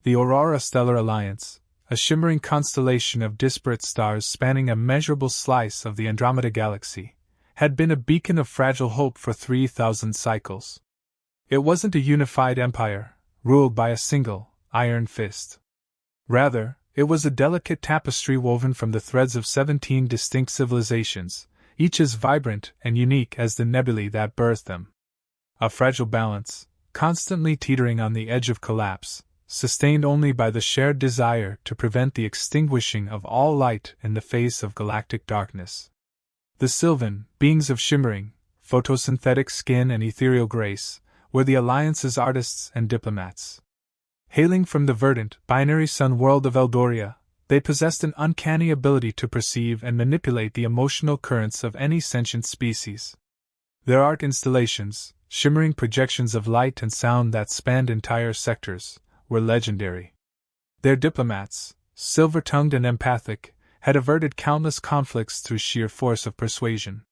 The Aurora Stellar Alliance, a shimmering constellation of disparate stars spanning a measurable slice of the Andromeda Galaxy, had been a beacon of fragile hope for 3,000 cycles. It wasn't a unified empire, ruled by a single, iron fist. Rather, it was a delicate tapestry woven from the threads of 17 distinct civilizations, each as vibrant and unique as the nebulae that birthed them. A fragile balance, constantly teetering on the edge of collapse, sustained only by the shared desire to prevent the extinguishing of all light in the face of galactic darkness. The Silvan, beings of shimmering, photosynthetic skin and ethereal grace, were the Alliance's artists and diplomats. Hailing from the verdant, binary sun world of Eldoria, they possessed an uncanny ability to perceive and manipulate the emotional currents of any sentient species. Their art installations, shimmering projections of light and sound that spanned entire sectors, were legendary. Their diplomats, silver-tongued and empathic, had averted countless conflicts through sheer force of persuasion.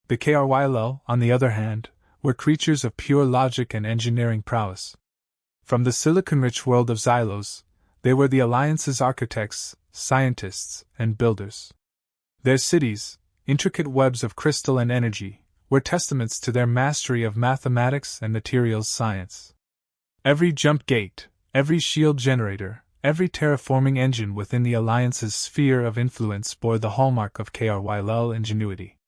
The Kryll, on the other hand, were creatures of pure logic and engineering prowess. From the silicon-rich world of Xylos, they were the Alliance's architects, scientists, and builders. Their cities, intricate webs of crystal and energy, were testaments to their mastery of mathematics and materials science. Every jump gate, every shield generator, every terraforming engine within the Alliance's sphere of influence bore the hallmark of Kryll ingenuity.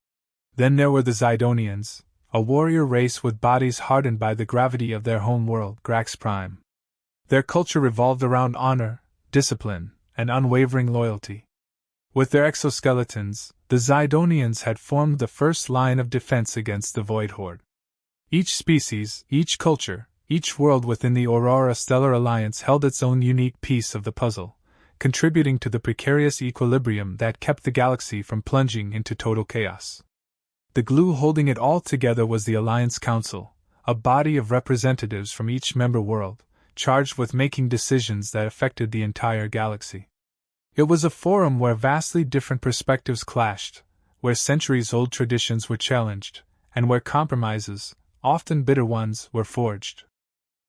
Then there were the Zydonians, a warrior race with bodies hardened by the gravity of their home world, Grax Prime. Their culture revolved around honor, discipline, and unwavering loyalty. With their exoskeletons, the Zydonians had formed the first line of defense against the Void Horde. Each species, each culture, each world within the Aurora Stellar Alliance held its own unique piece of the puzzle, contributing to the precarious equilibrium that kept the galaxy from plunging into total chaos. The glue holding it all together was the Alliance Council, a body of representatives from each member world, charged with making decisions that affected the entire galaxy. It was a forum where vastly different perspectives clashed, where centuries-old traditions were challenged, and where compromises, often bitter ones, were forged.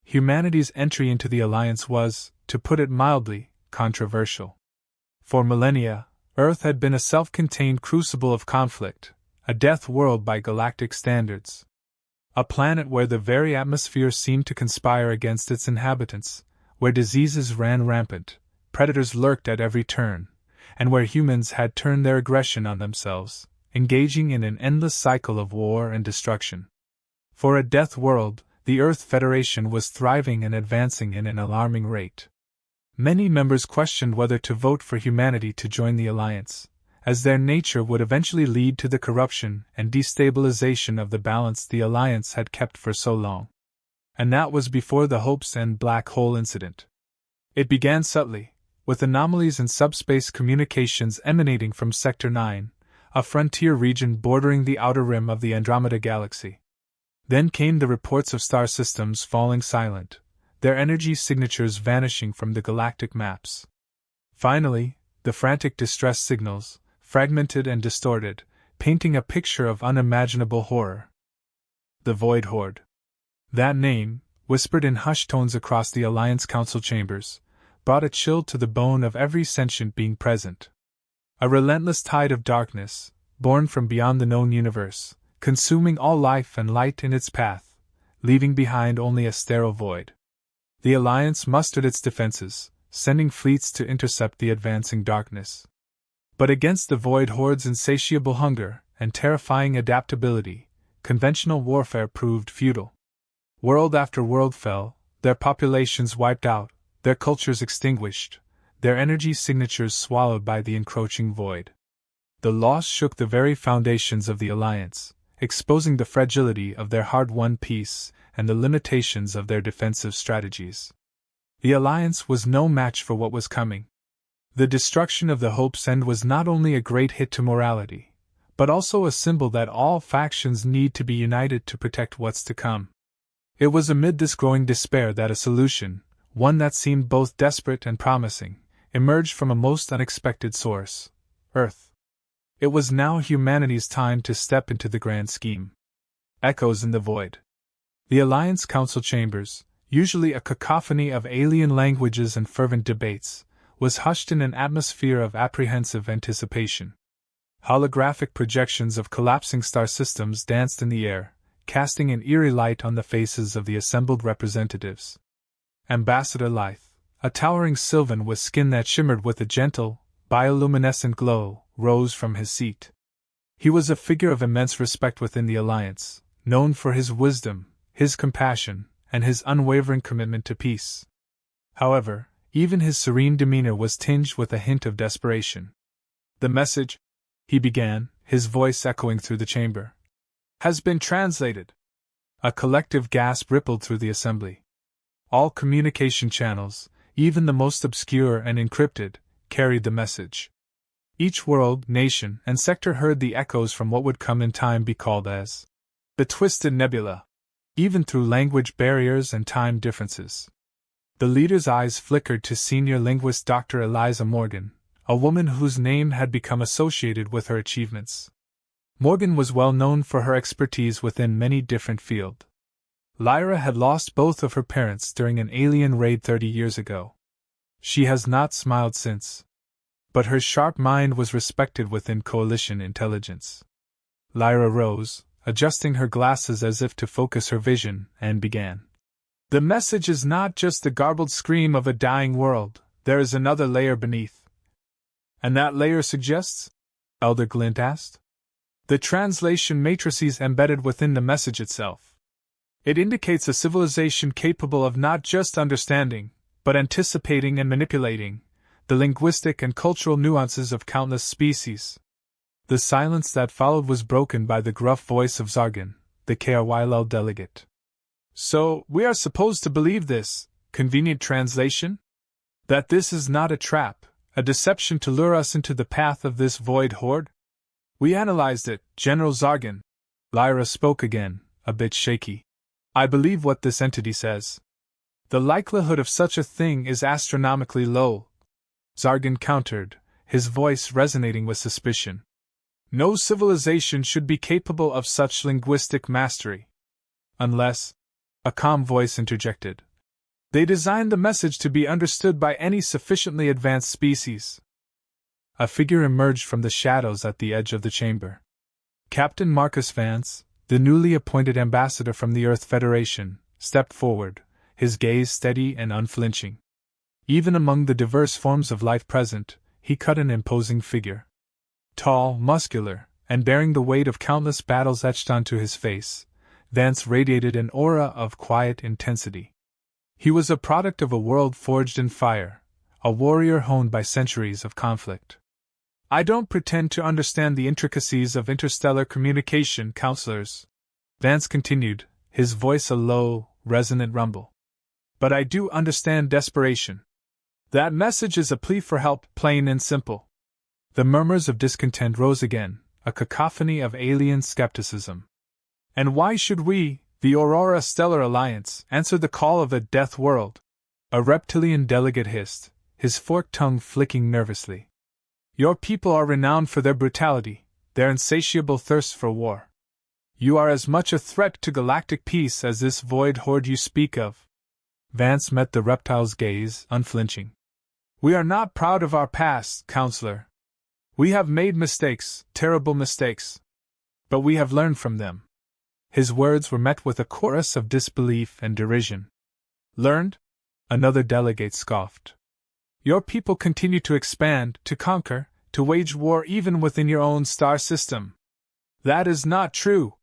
Humanity's entry into the Alliance was, to put it mildly, controversial. For millennia, Earth had been a self-contained crucible of conflict, a death world by galactic standards. A planet where the very atmosphere seemed to conspire against its inhabitants, where diseases ran rampant, predators lurked at every turn, and where humans had turned their aggression on themselves, engaging in an endless cycle of war and destruction. For a death world, the Earth Federation was thriving and advancing in an alarming rate. Many members questioned whether to vote for humanity to join the Alliance, as their nature would eventually lead to the corruption and destabilization of the balance the Alliance had kept for so long. And that was before the Hope's End black hole incident. It began subtly, with anomalies in subspace communications emanating from Sector 9, a frontier region bordering the outer rim of the Andromeda Galaxy. Then came the reports of star systems falling silent, their energy signatures vanishing from the galactic maps. Finally, the frantic distress signals, fragmented and distorted, painting a picture of unimaginable horror. The Void Horde. That name, whispered in hushed tones across the Alliance Council chambers, brought a chill to the bone of every sentient being present. A relentless tide of darkness, born from beyond the known universe, consuming all life and light in its path, leaving behind only a sterile void. The Alliance mustered its defenses, sending fleets to intercept the advancing darkness. But against the Void Horde's insatiable hunger and terrifying adaptability, conventional warfare proved futile. World after world fell, their populations wiped out, their cultures extinguished, their energy signatures swallowed by the encroaching void. The loss shook the very foundations of the Alliance, exposing the fragility of their hard-won peace and the limitations of their defensive strategies. The Alliance was no match for what was coming. The destruction of the Hope's End was not only a great hit to morality, but also a symbol that all factions need to be united to protect what's to come. It was amid this growing despair that a solution, one that seemed both desperate and promising, emerged from a most unexpected source: Earth. It was now humanity's time to step into the grand scheme. Echoes in the void. The Alliance Council chambers, usually a cacophony of alien languages and fervent debates, was hushed in an atmosphere of apprehensive anticipation. Holographic projections of collapsing star systems danced in the air, casting an eerie light on the faces of the assembled representatives. Ambassador Lythe, a towering Silvan with skin that shimmered with a gentle, bioluminescent glow, rose from his seat. He was a figure of immense respect within the Alliance, known for his wisdom, his compassion, and his unwavering commitment to peace. However, even his serene demeanor was tinged with a hint of desperation. "The message," he began, his voice echoing through the chamber, "has been translated." A collective gasp rippled through the assembly. All communication channels, even the most obscure and encrypted, carried the message. Each world, nation, and sector heard the echoes from what would come in time be called as the Twisted Nebula, even through language barriers and time differences. The leader's eyes flickered to senior linguist Dr. Eliza Morgan, a woman whose name had become associated with her achievements. Morgan was well known for her expertise within many different fields. Lyra had lost both of her parents during an alien raid 30 years ago. She has not smiled since. But her sharp mind was respected within Coalition intelligence. Lyra rose, adjusting her glasses as if to focus her vision, and began. "The message is not just the garbled scream of a dying world, there is another layer beneath." "And that layer suggests?" Elder Glint asked. "The translation matrices embedded within the message itself. It indicates a civilization capable of not just understanding, but anticipating and manipulating the linguistic and cultural nuances of countless species." The silence that followed was broken by the gruff voice of Zargan, the KRYL delegate. "So, we are supposed to believe this, convenient translation? That this is not a trap, a deception to lure us into the path of this Void Horde? We analyzed it, General Zargan." Lyra spoke again, a bit shaky. "I believe what this entity says. The likelihood of such a thing is astronomically low," Zargan countered, his voice resonating with suspicion. "No civilization should be capable of such linguistic mastery. Unless," a calm voice interjected, "they designed the message to be understood by any sufficiently advanced species." A figure emerged from the shadows at the edge of the chamber. Captain Marcus Vance, the newly appointed ambassador from the Earth Federation, stepped forward, his gaze steady and unflinching. Even among the diverse forms of life present, he cut an imposing figure. Tall, muscular, and bearing the weight of countless battles etched onto his face, Vance radiated an aura of quiet intensity. He was a product of a world forged in fire, a warrior honed by centuries of conflict. "I don't pretend to understand the intricacies of interstellar communication, counselors," Vance continued, his voice a low, resonant rumble. "But I do understand desperation. That message is a plea for help, plain and simple." The murmurs of discontent rose again, a cacophony of alien skepticism. "And why should we, the Aurora Stellar Alliance, answer the call of a death world?" A reptilian delegate hissed, his forked tongue flicking nervously. "Your people are renowned for their brutality, their insatiable thirst for war. You are as much a threat to galactic peace as this Void Horde you speak of." Vance met the reptile's gaze, unflinching. "We are not proud of our past, counselor. We have made mistakes, terrible mistakes. But we have learned from them." His words were met with a chorus of disbelief and derision. "Learned?" Another delegate scoffed. "Your people continue to expand, to conquer, to wage war even within your own star system." "That is not true."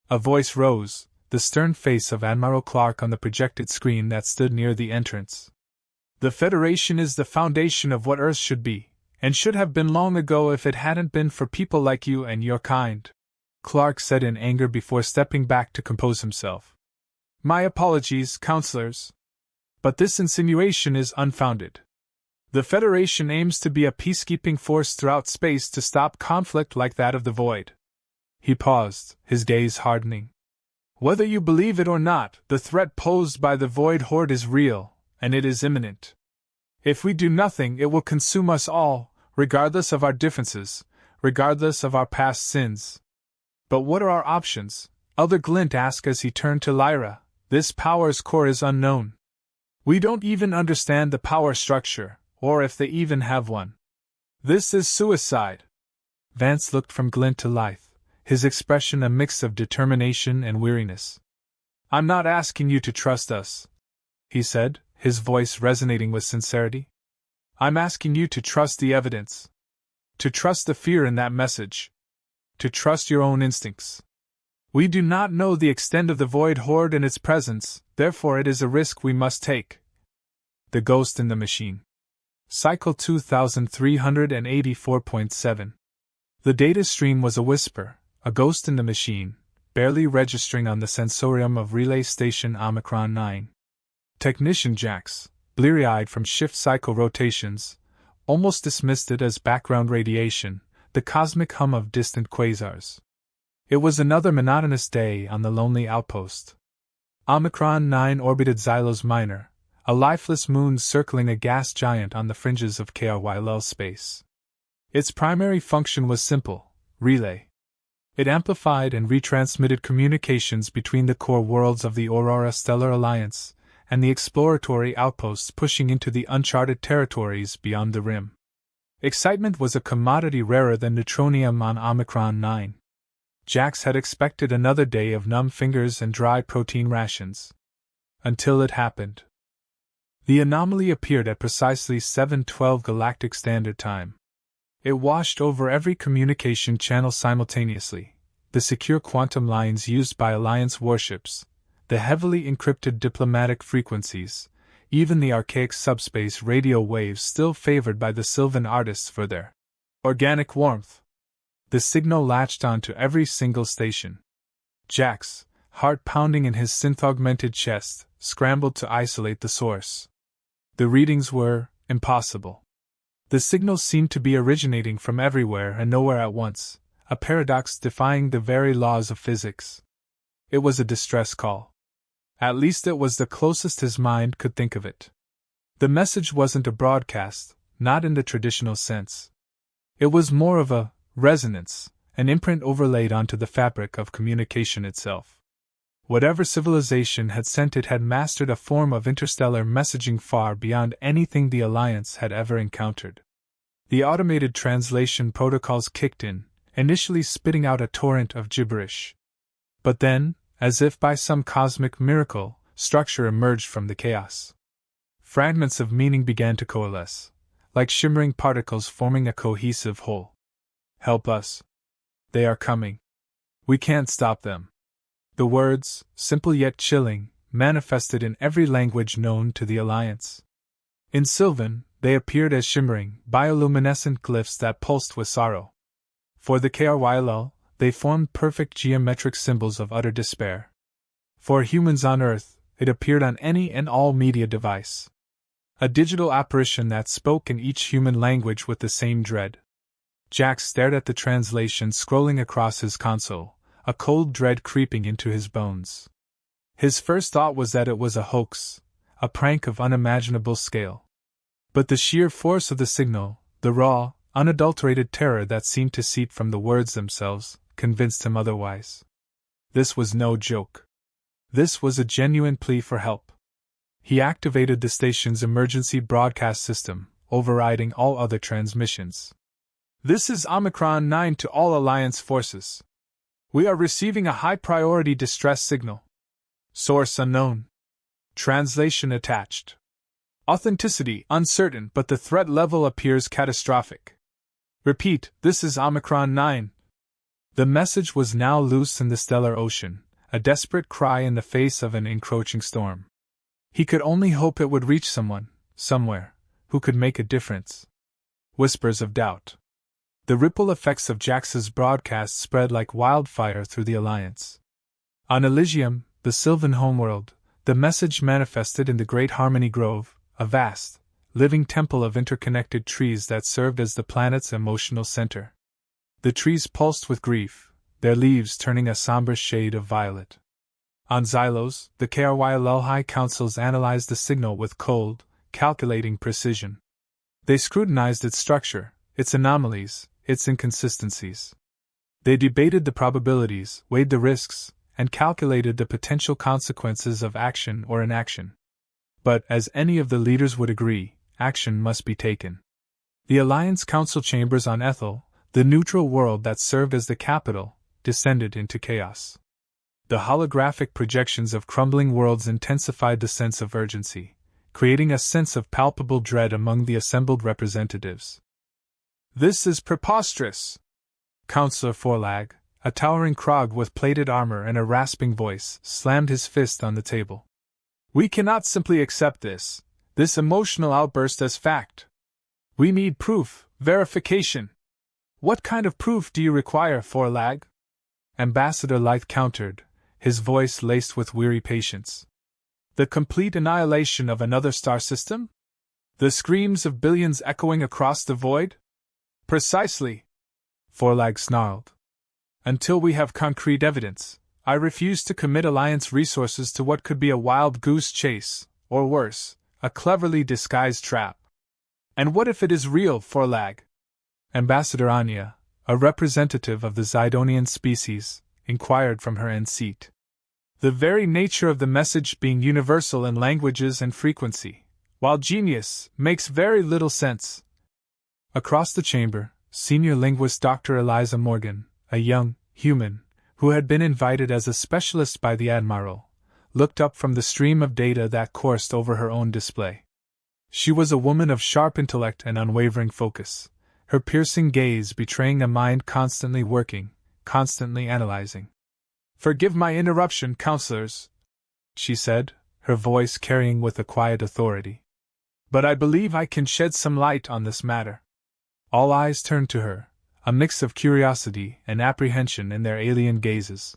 A voice rose, the stern face of Admiral Clark on the projected screen that stood near the entrance. "The Federation is the foundation of what Earth should be, and should have been long ago if it hadn't been for people like you and your kind," Clark said in anger before stepping back to compose himself. "My apologies, counselors. But this insinuation is unfounded. The Federation aims to be a peacekeeping force throughout space to stop conflict like that of the Void." He paused, his gaze hardening. "Whether you believe it or not, the threat posed by the Void Horde is real, and it is imminent. If we do nothing, it will consume us all, regardless of our differences, regardless of our past sins." "But what are our options?" Elder Glint asked as he turned to Lyra, This power's core is unknown. We don't even understand the power structure, or if they even have one. This is suicide. Vance looked from glint to lithe, his expression a mix of determination and weariness. I'm not asking you to trust us, he said, his voice resonating with sincerity. I'm asking you to trust the evidence. To trust the fear in that message. To trust your own instincts. We do not know the extent of the Void Horde and its presence, therefore it is a risk we must take. The Ghost in the Machine. Cycle 2384.7. The data stream was a whisper, a ghost in the machine, barely registering on the sensorium of Relay Station Omicron 9. Technician Jax, bleary-eyed from shift cycle rotations, almost dismissed it as background radiation, the cosmic hum of distant quasars. It was another monotonous day on the lonely outpost. Omicron 9 orbited Xylos Minor, a lifeless moon circling a gas giant on the fringes of Kryll space. Its primary function was simple: relay. It amplified and retransmitted communications between the core worlds of the Aurora Stellar Alliance and the exploratory outposts pushing into the uncharted territories beyond the rim. Excitement was a commodity rarer than neutronium on Omicron 9. Jax had expected another day of numb fingers and dry protein rations. Until it happened. The anomaly appeared at precisely 7:12 Galactic Standard Time. It washed over every communication channel simultaneously, the secure quantum lines used by Alliance warships, the heavily encrypted diplomatic frequencies, even the archaic subspace radio waves still favored by the Silvan artists for their organic warmth. The signal latched onto every single station. Jax, heart pounding in his synth-augmented chest, scrambled to isolate the source. The readings were impossible. The signals seemed to be originating from everywhere and nowhere at once, a paradox defying the very laws of physics. It was a distress call. At least it was the closest his mind could think of it. The message wasn't a broadcast, not in the traditional sense. It was more of a resonance, an imprint overlaid onto the fabric of communication itself. Whatever civilization had sent it had mastered a form of interstellar messaging far beyond anything the Alliance had ever encountered. The automated translation protocols kicked in, initially spitting out a torrent of gibberish. But then, as if by some cosmic miracle, structure emerged from the chaos. Fragments of meaning began to coalesce, like shimmering particles forming a cohesive whole. Help us. They are coming. We can't stop them. The words, simple yet chilling, manifested in every language known to the Alliance. In Silvan, they appeared as shimmering, bioluminescent glyphs that pulsed with sorrow. For the Kryll, they formed perfect geometric symbols of utter despair. For humans on Earth, it appeared on any and all media device. A digital apparition that spoke in each human language with the same dread. Jax stared at the translation scrolling across his console, a cold dread creeping into his bones. His first thought was that it was a hoax, a prank of unimaginable scale. But the sheer force of the signal, the raw, unadulterated terror that seemed to seep from the words themselves, convinced him otherwise. This was no joke. This was a genuine plea for help. He activated the station's emergency broadcast system, overriding all other transmissions. This is Omicron 9 to all Alliance forces. We are receiving a high-priority distress signal. Source unknown. Translation attached. Authenticity uncertain, but the threat level appears catastrophic. Repeat, this is Omicron 9. The message was now loose in the stellar ocean, a desperate cry in the face of an encroaching storm. He could only hope it would reach someone, somewhere, who could make a difference. Whispers of doubt. The ripple effects of Jax's broadcast spread like wildfire through the Alliance. On Elysium, the Silvan homeworld, the message manifested in the Great Harmony Grove, a vast, living temple of interconnected trees that served as the planet's emotional center. The trees pulsed with grief, their leaves turning a somber shade of violet. On Xylos, the Kryll High Councils analyzed the signal with cold, calculating precision. They scrutinized its structure, its anomalies, its inconsistencies. They debated the probabilities, weighed the risks, and calculated the potential consequences of action or inaction. But, as any of the leaders would agree, action must be taken. The Alliance Council chambers on Ethel, the neutral world that served as the capital, descended into chaos. The holographic projections of crumbling worlds intensified the sense of urgency, creating a sense of palpable dread among the assembled representatives. "This is preposterous!" Councillor Forlag, a towering Krog with plated armor and a rasping voice, slammed his fist on the table. "We cannot simply accept this emotional outburst as fact. We need proof, verification." "What kind of proof do you require, Forlag?" Ambassador Lythe countered, his voice laced with weary patience. "The complete annihilation of another star system? The screams of billions echoing across the void?" "Precisely," Forlag snarled. "Until we have concrete evidence, I refuse to commit Alliance resources to what could be a wild goose chase, or worse, a cleverly disguised trap." "And what if it is real, Forlag?" Ambassador Anya, a representative of the Zydonian species, inquired from her end seat. "The very nature of the message being universal in languages and frequency, while genius, makes very little sense." Across the chamber, senior linguist Dr. Eliza Morgan, a young human, who had been invited as a specialist by the Admiral, looked up from the stream of data that coursed over her own display. She was a woman of sharp intellect and unwavering focus, her piercing gaze betraying a mind constantly working, constantly analyzing. "Forgive my interruption, counselors," she said, her voice carrying with a quiet authority. "But I believe I can shed some light on this matter." All eyes turned to her, a mix of curiosity and apprehension in their alien gazes.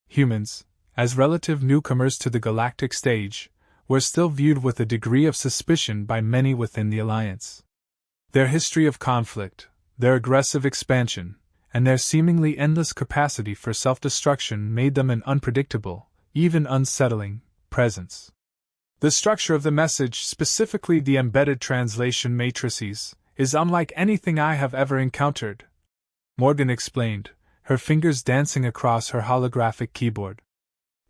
Humans, as relative newcomers to the galactic stage, were still viewed with a degree of suspicion by many within the Alliance. Their history of conflict, their aggressive expansion, and their seemingly endless capacity for self-destruction made them an unpredictable, even unsettling, presence. "The structure of the message, specifically the embedded translation matrices, is unlike anything I have ever encountered," Morgan explained, her fingers dancing across her holographic keyboard.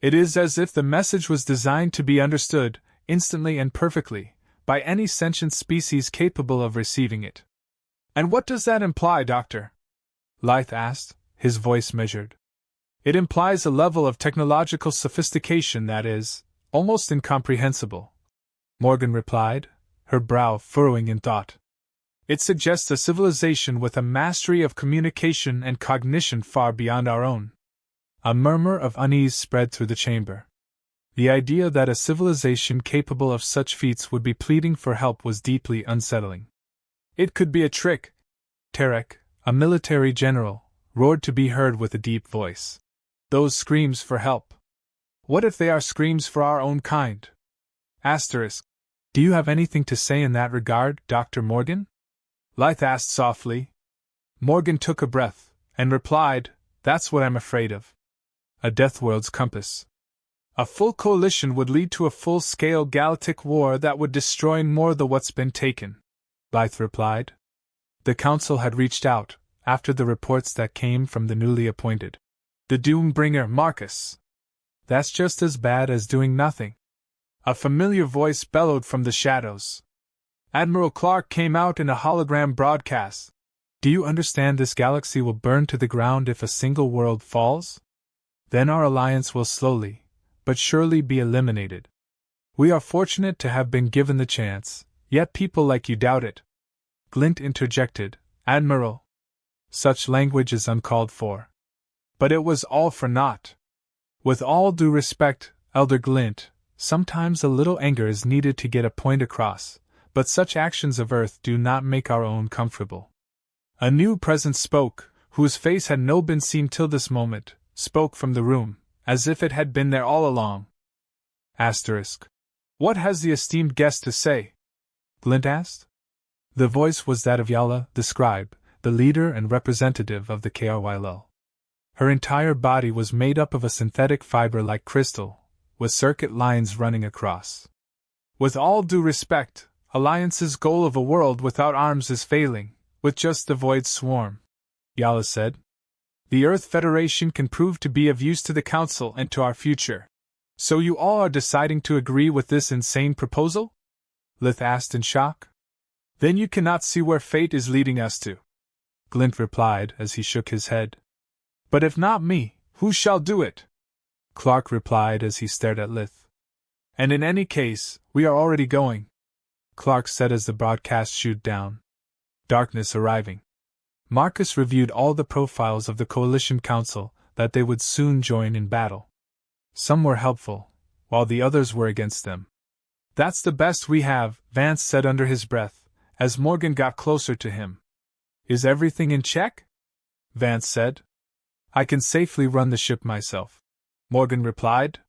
"It is as if the message was designed to be understood, instantly and perfectly, by any sentient species capable of receiving it." "And what does that imply, Doctor?" Lythe asked, his voice measured. "It implies a level of technological sophistication that is almost incomprehensible," Morgan replied, her brow furrowing in thought. "It suggests a civilization with a mastery of communication and cognition far beyond our own." A murmur of unease spread through the chamber. The idea that a civilization capable of such feats would be pleading for help was deeply unsettling. "It could be a trick," Tarek, a military general, roared to be heard with a deep voice. "Those screams for help. What if they are screams for our own kind?" Asterisk. "Do you have anything to say in that regard, Dr. Morgan?" Lythe asked softly. Morgan took a breath, and replied, "That's what I'm afraid of. A Deathworld's compass. A full coalition would lead to a full-scale galactic war that would destroy more than what's been taken," Lythe replied. The Council had reached out, after the reports that came from the newly appointed. "The Doombringer, Marcus. That's just as bad as doing nothing." A familiar voice bellowed from the shadows. Admiral Clark came out in a hologram broadcast. "Do you understand this galaxy will burn to the ground if a single world falls? Then our alliance will slowly, but surely be eliminated. We are fortunate to have been given the chance, yet people like you doubt it." Glint interjected, "Admiral, such language is uncalled for." "But it was all for naught." "With all due respect, Elder Glint, sometimes a little anger is needed to get a point across, but such actions of Earth do not make our own comfortable." A new presence spoke, whose face had no been seen till this moment, spoke from the room, as if it had been there all along. Asterisk. "What has the esteemed guest to say?" Glint asked. The voice was that of Yala, the scribe, the leader and representative of the KRYL. Her entire body was made up of a synthetic fiber like crystal, with circuit lines running across. "With all due respect, Alliance's goal of a world without arms is failing, with just the void swarm," Yala said. The Earth Federation can prove to be of use to the Council and to our future. So you all are deciding to agree with this insane proposal? Lith asked in shock. Then you cannot see where fate is leading us to, Glint replied as he shook his head. But if not me, who shall do it? Clark replied as he stared at Lith. And in any case, we are already going, Clark said as the broadcast shooed down. Darkness arriving. Marcus reviewed all the profiles of the Coalition Council that they would soon join in battle. Some were helpful, while the others were against them. That's the best we have, Vance said under his breath, as Morgan got closer to him. Is everything in check? Vance said. I can safely run the ship myself, Morgan replied.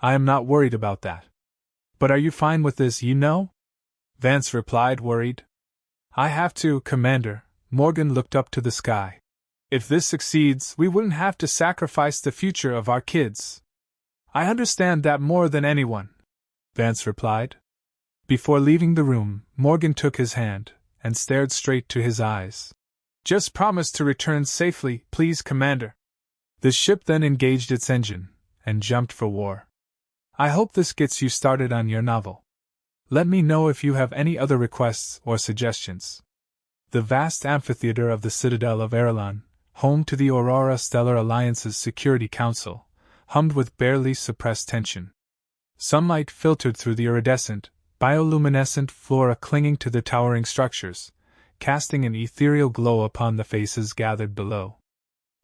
I am not worried about that. But are you fine with this, Vance replied, worried. I have to, Commander. Morgan looked up to the sky. If this succeeds, we wouldn't have to sacrifice the future of our kids. I understand that more than anyone, Vance replied. Before leaving the room, Morgan took his hand and stared straight to his eyes. Just promise to return safely, please, Commander. The ship then engaged its engine and jumped for war. I hope this gets you started on your novel. Let me know if you have any other requests or suggestions. The vast amphitheater of the Citadel of Erelon, home to the Aurora Stellar Alliance's Security Council, hummed with barely suppressed tension. Sunlight filtered through the iridescent, bioluminescent flora clinging to the towering structures, casting an ethereal glow upon the faces gathered below.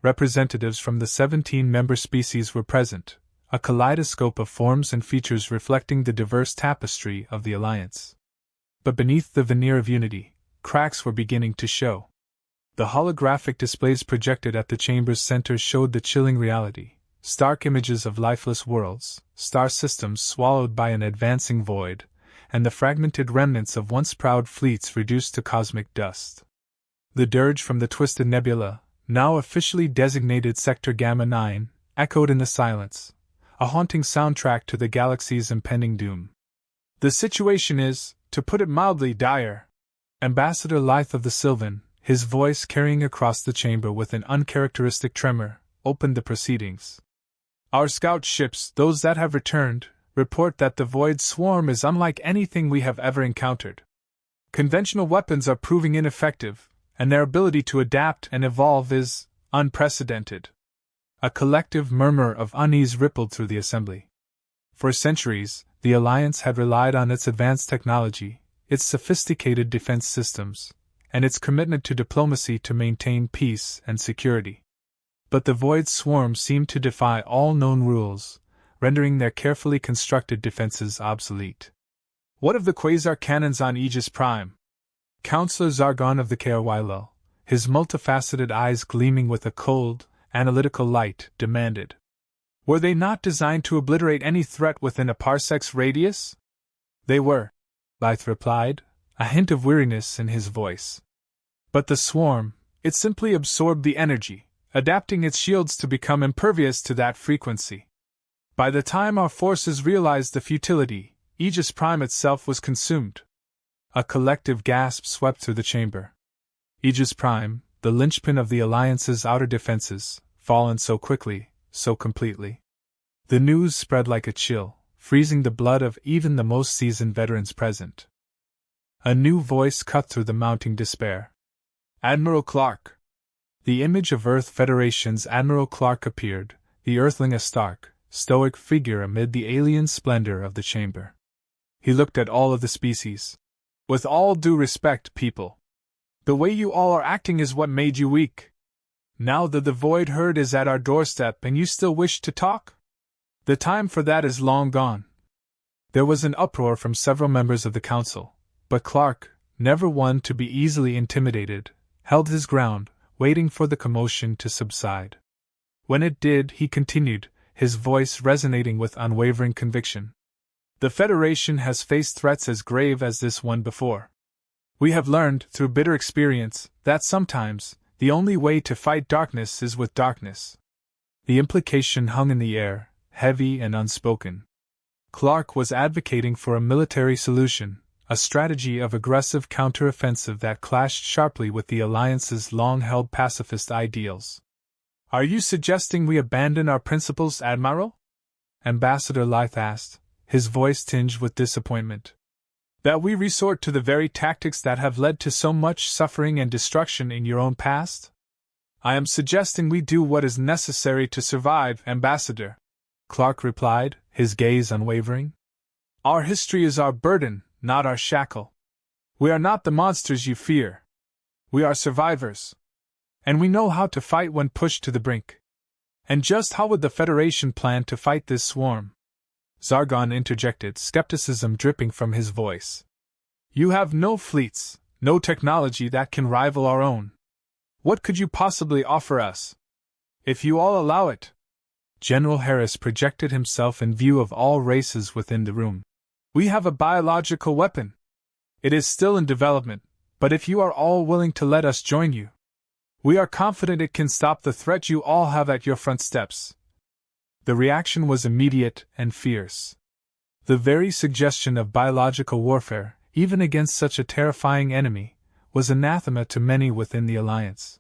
Representatives from the 17 member species were present, a kaleidoscope of forms and features reflecting the diverse tapestry of the Alliance. But beneath the veneer of unity, cracks were beginning to show. The holographic displays projected at the chamber's center showed the chilling reality. Stark images of lifeless worlds, star systems swallowed by an advancing void, and the fragmented remnants of once proud fleets reduced to cosmic dust. The dirge from the Twisted Nebula, now officially designated Sector Gamma 9, echoed in the silence, a haunting soundtrack to the galaxy's impending doom. The situation is, to put it mildly, dire. Ambassador Lythe of the Silvan, his voice carrying across the chamber with an uncharacteristic tremor, opened the proceedings. Our scout ships, those that have returned, report that the Void Swarm is unlike anything we have ever encountered. Conventional weapons are proving ineffective, and their ability to adapt and evolve is unprecedented. A collective murmur of unease rippled through the assembly. For centuries, the Alliance had relied on its advanced technology, its sophisticated defense systems, and its commitment to diplomacy to maintain peace and security. But the Void Swarm seemed to defy all known rules, rendering their carefully constructed defenses obsolete. What of the quasar cannons on Aegis Prime? Counselor Zargon of the Kerwilo, his multifaceted eyes gleaming with a cold, analytical light, demanded. Were they not designed to obliterate any threat within a parsec's radius? They were, Lythe replied, a hint of weariness in his voice. But the swarm, it simply absorbed the energy, adapting its shields to become impervious to that frequency. By the time our forces realized the futility, Aegis Prime itself was consumed. A collective gasp swept through the chamber. Aegis Prime, the linchpin of the Alliance's outer defenses, fallen so quickly, so completely. The news spread like a chill, freezing the blood of even the most seasoned veterans present. A new voice cut through the mounting despair. Admiral Clark. The image of Earth Federation's Admiral Clark appeared, the Earthling a stark, stoic figure amid the alien splendor of the chamber. He looked at all of the species. With all due respect, people. The way you all are acting is what made you weak. Now that the Void Horde is at our doorstep and you still wish to talk? The time for that is long gone. There was an uproar from several members of the council, but Clark, never one to be easily intimidated, held his ground, waiting for the commotion to subside. When it did, he continued, his voice resonating with unwavering conviction. The Federation has faced threats as grave as this one before. We have learned, through bitter experience, that sometimes, the only way to fight darkness is with darkness. The implication hung in the air, heavy and unspoken. Clark was advocating for a military solution, a strategy of aggressive counteroffensive that clashed sharply with the Alliance's long-held pacifist ideals. Are you suggesting we abandon our principles, Admiral? Ambassador Lyth asked, his voice tinged with disappointment. That we resort to the very tactics that have led to so much suffering and destruction in your own past? I am suggesting we do what is necessary to survive, Ambassador, Clark replied, his gaze unwavering. Our history is our burden, not our shackle. We are not the monsters you fear. We are survivors. And we know how to fight when pushed to the brink. And just how would the Federation plan to fight this swarm? Zargon interjected, skepticism dripping from his voice. You have no fleets, no technology that can rival our own. What could you possibly offer us? If you all allow it. General Harris projected himself in view of all races within the room. We have a biological weapon. It is still in development, but if you are all willing to let us join you, we are confident it can stop the threat you all have at your front steps. The reaction was immediate and fierce. The very suggestion of biological warfare, even against such a terrifying enemy, was anathema to many within the Alliance.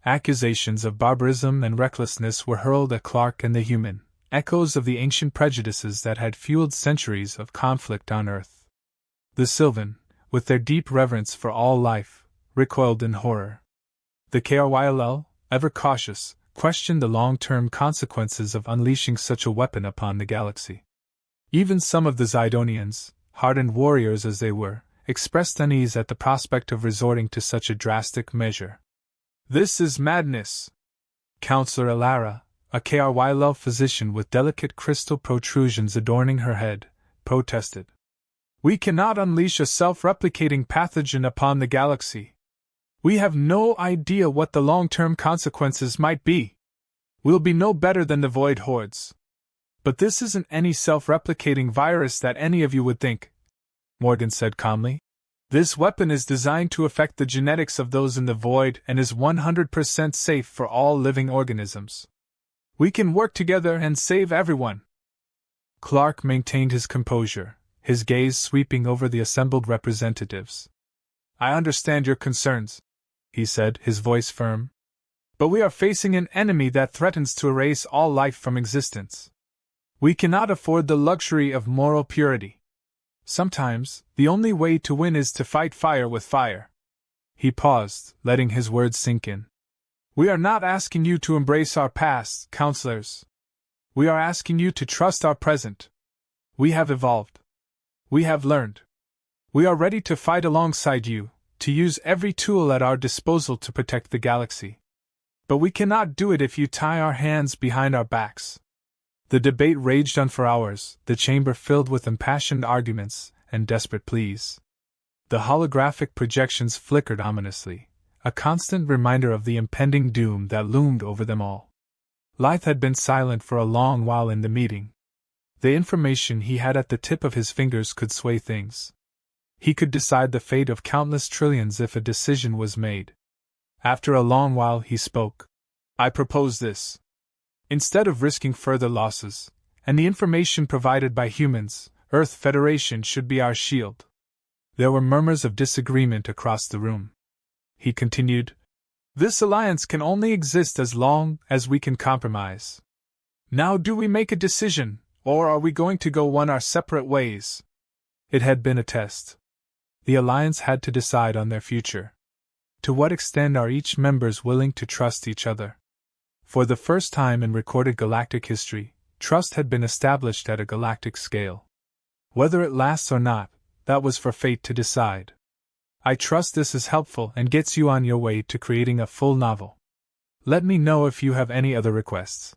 Accusations of barbarism and recklessness were hurled at Clark and the human, echoes of the ancient prejudices that had fueled centuries of conflict on Earth. The Silvan, with their deep reverence for all life, recoiled in horror. The Kryll, ever cautious, questioned the long-term consequences of unleashing such a weapon upon the galaxy. Even some of the Zydonians, hardened warriors as they were, expressed unease at the prospect of resorting to such a drastic measure. This is madness, Counselor Alara, a Kryll physician with delicate crystal protrusions adorning her head, protested. We cannot unleash a self-replicating pathogen upon the galaxy. We have no idea what the long-term consequences might be. We'll be no better than the Void Hordes. But this isn't any self-replicating virus that any of you would think, Morgan said calmly. This weapon is designed to affect the genetics of those in the Void and is 100% safe for all living organisms. We can work together and save everyone. Clark maintained his composure, his gaze sweeping over the assembled representatives. I understand your concerns, he said, his voice firm. But we are facing an enemy that threatens to erase all life from existence. We cannot afford the luxury of moral purity. Sometimes, the only way to win is to fight fire with fire. He paused, letting his words sink in. We are not asking you to embrace our past, counselors. We are asking you to trust our present. We have evolved. We have learned. We are ready to fight alongside you, to use every tool at our disposal to protect the galaxy. But we cannot do it if you tie our hands behind our backs. The debate raged on for hours, the chamber filled with impassioned arguments and desperate pleas. The holographic projections flickered ominously, a constant reminder of the impending doom that loomed over them all. Lyth had been silent for a long while in the meeting. The information he had at the tip of his fingers could sway things. He could decide the fate of countless trillions if a decision was made. After a long while he spoke. I propose this. Instead of risking further losses, and the information provided by humans, Earth Federation should be our shield. There were murmurs of disagreement across the room. He continued, This alliance can only exist as long as we can compromise. Now do we make a decision, or are we going to go our separate ways? It had been a test. The alliance had to decide on their future. To what extent are each members willing to trust each other? For the first time in recorded galactic history, trust had been established at a galactic scale. Whether it lasts or not, that was for fate to decide. I trust this is helpful and gets you on your way to creating a full novel. Let me know if you have any other requests.